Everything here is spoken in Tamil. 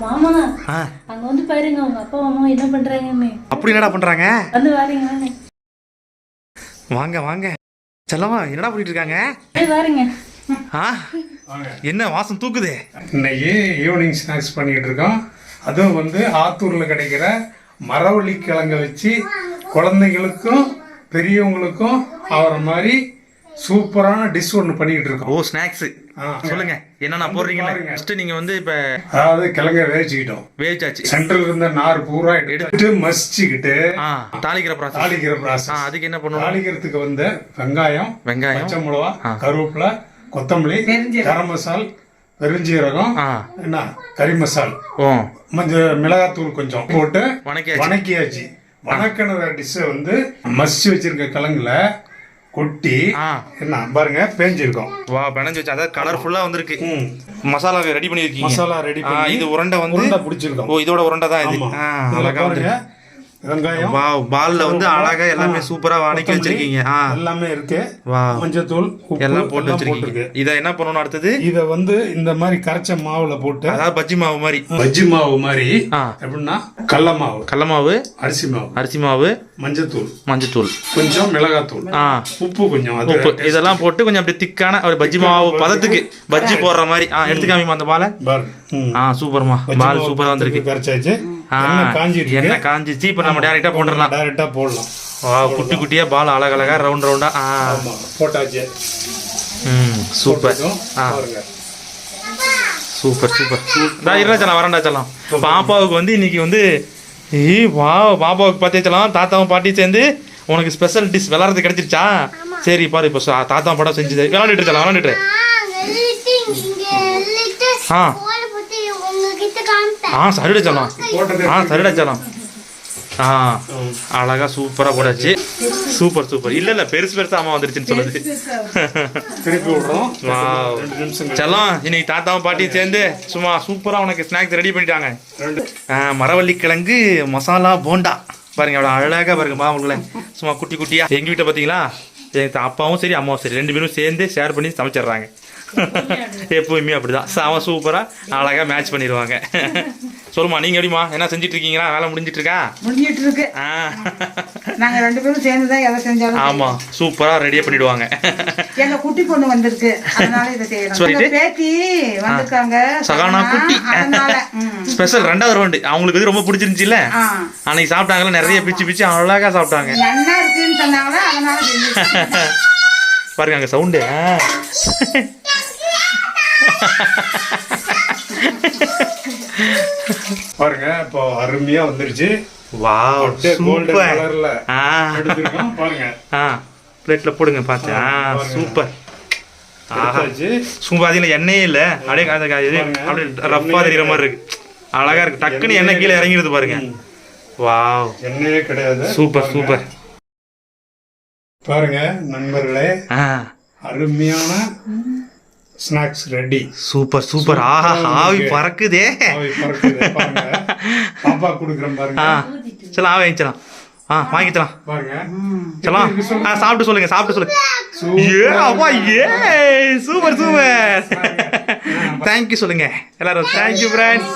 மாமா அங்க வந்து பாருங்க உங்க அப்பா அம்மா என்ன பண்றாங்கன்னு. அப்படி என்னடா பண்றாங்க? வந்து வாருங்க வாங்க. வாங்க வாங்க செல்லமா, என்னடா பண்ணிட்டு இருக்காங்க? வாருங்க. என்ன வாசம் தூக்குது? இன்னைக்கு ஈவினிங் ஸ்நாக்ஸ் பண்ணிட்டு இருக்கோம். அதுவும் வந்து ஆத்தூர்ல கிடைக்கிற மரவள்ளி கிழங்க வச்சு குழந்தைங்களுக்கும் பெரியவங்களுக்கும் ஆகிற மாதிரி சூப்பரான டிஷ் ஒன்று பண்ணிக்கிட்டு இருக்கோம். ஓ, ஸ்நாக்ஸ் சொல்லுங்க, என்னென்ன போடுறீங்கன்னு. ஃபர்ஸ்ட் நீங்க வந்து இப்ப அதாவது கிழங்க வேவிச்சுக்கிட்டோம். வேவிச்சாச்சு. சென்டர்ல இருந்த நார் பூரா எடுத்துட்டு மசிச்சுக்கிட்டு தாளிக்கிற ப்ராசஸ். அதுக்கு என்ன பண்ணுவோம்? தாளிக்கிறதுக்கு வந்து வெங்காயம், பச்சை மிளகா, கருவேப்பிலை, கொத்தமல்லி, கரம் மசால், பெருஞ்சீரகம், என்ன கறி மசால், மஞ்சள், மிளகாத்தூள் கொஞ்சம் போட்டு வணக்கியாச்சு. வணக்கின டிஷ்ஷை வந்து மசிச்சு வச்சிருக்க கிழங்குல கொட்டி என்ன பாருங்க பேஞ்சிருக்கோம். வா, பெனஞ்சு வச்சு அதாவது கலர்ஃபுல்லா வந்திருக்கு. மசாலா ரெடி பண்ணிருக்கீங்க. மசாலா ரெடி பண்ணி இது உருண்டை வந்து உருண்டை பிடிச்சிருக்கோம். ஓ, இதோட உருண்டை தான் இது. அழகா வந்து வெங்காயம், வா, பால்ல வந்து அழகா எல்லாமே சூப்பரா வணக்கி வச்சிருக்கீங்க. எல்லாமே இருக்கு. வா, மஞ்சத்தூள், எல்லாம் போட்டு வச்சிருக்கீங்க. இத என்ன பண்ணணும் அடுத்தது? இத வந்து இந்த மாதிரி கரைச்ச மாவுல போட்டு, அதாவது பஜ்ஜி மாவு மாதிரி. பஜ்ஜி மாவு மாதிரி எப்படின்னா கடல மாவு, அரிசி மாவு, மஞ்சத்தூள், கொஞ்சம் மிளகாத்தூள், உப்பு கொஞ்சம், உப்பு இதெல்லாம் போட்டு கொஞ்சம் அப்படி திக்கான ஒரு பஜ்ஜி மாவு பதத்துக்கு பஜ்ஜி போடுற மாதிரி எடுத்து காமிமா அந்த பாலை. சூப்பர்மா, பால் சூப்பரா வந்திருக்கு. கரைச்சாச்சு. என்ன காஞ்சிச்சு. இப்ப நம்ம டைரக்டா போடலாம். குட்டி குட்டியா பால் அழகழகா ரவுண்ட் ரவுண்டா போட்டாச்சு. Super super super. இருந்துச்சலாம் வரண்டாச்சலாம். பாப்பாவுக்கு வந்து இன்னைக்கு வந்து பாப்பாவுக்கு பார்த்துச்சலாம். தாத்தாவும் பாட்டியும் சேர்ந்து உனக்கு ஸ்பெஷல் டிஷ் விளாட்றது கிடைச்சிருச்சா? சரி பாரு, இப்போ தாத்தாவும் படம் செஞ்சு விளாண்டுட்டு சரிடா சலாம். அழகா சூப்பரா போடாச்சு. சூப்பர். இல்ல பெருசா அம்மா வந்துருச்சுன்னு சொல்லுது. செல்லம், இன்னைக்கு தாத்தாவும் பாட்டியும் சேர்ந்து சும்மா சூப்பரா உனக்கு ஸ்நாக்ஸ் ரெடி பண்ணிட்டாங்க. மரவள்ளி கிழங்கு மசாலா போண்டா பாருங்க, அவ்வளோ அழகா பாருங்க மாவுங்கள சும்மா குட்டி குட்டியா. எங்க வீட்டை பாத்தீங்களா, எங்க அப்பாவும் சரி அம்மாவும் சரி 2 பேரும் சேர்ந்து ஷேர் பண்ணி சமைச்சிடுறாங்க. எப்பவுமே அப்படிதான். அவன் சூப்பரா அழகா மேட்ச் பண்ணிடுவாங்க. சொல்லுமா, நீங்க எப்படிமா, என்ன செஞ்சிட்டு இருக்கீங்களா? வேலை முடிஞ்சிட்டு இருக்கா? முடிஞ்சிட்டு இருக்கு. நாங்க 2 பேரும் சேர்ந்து தான் எதை செஞ்சாலும் ஆமா சூப்பரா ரெடியா பண்ணிடுவாங்க. எங்க குட்டி பொண்ணு வந்திருக்கு, அதனால இதை செய்யணும். பேத்தி வந்திருக்காங்க, சகானா குட்டி. ஸ்பெஷல் 2வது ரவுண்டு. அவங்களுக்கு இது ரொம்ப பிடிச்சிருந்துச்சுல்ல, அன்னைக்கு சாப்பிட்டாங்களா, நிறைய பிச்சு அழகா சாப்பிட்டாங்க. நல்லா இருக்குன்னு சொன்னாங்களா, அதனால பாருங்க அங்க சவுண்டு. பாருங்க இப்போ அருமையா வந்துருச்சு. வாவ், கோல்டன் கலர்ல எடுத்துறோம் பாருங்க. பிளேட்ல போடுங்க பாத்து. சூப்பர். சும்மா அதில் எண்ணெயே இல்ல, அப்படியே ரஃப்பா தெரியுற மாதிரி இருக்கு. அழகா இருக்கு. டக்குன்னு எண்ணெய் கீழே இறங்கிடுது பாருங்க. வாவ், எண்ணெயே கிடையாது. சூப்பர். பாருங்க நண்பர்களே, அருமையான ஸ்நாக்ஸ் ரெடி. சூப்பர். ஆஹா, ஆவி பறக்குதே. பாப்பா குடுக்குறேன் பாருங்க. சரி, வாங்கிக்கலாம். வாங்கிக்கலாம் பாருங்க. சலாம், சாப்பிட்டு சொல்லுங்க. சூப்பர். தேங்க்யூ சொல்லுங்க எல்லாரும். Thank you friends.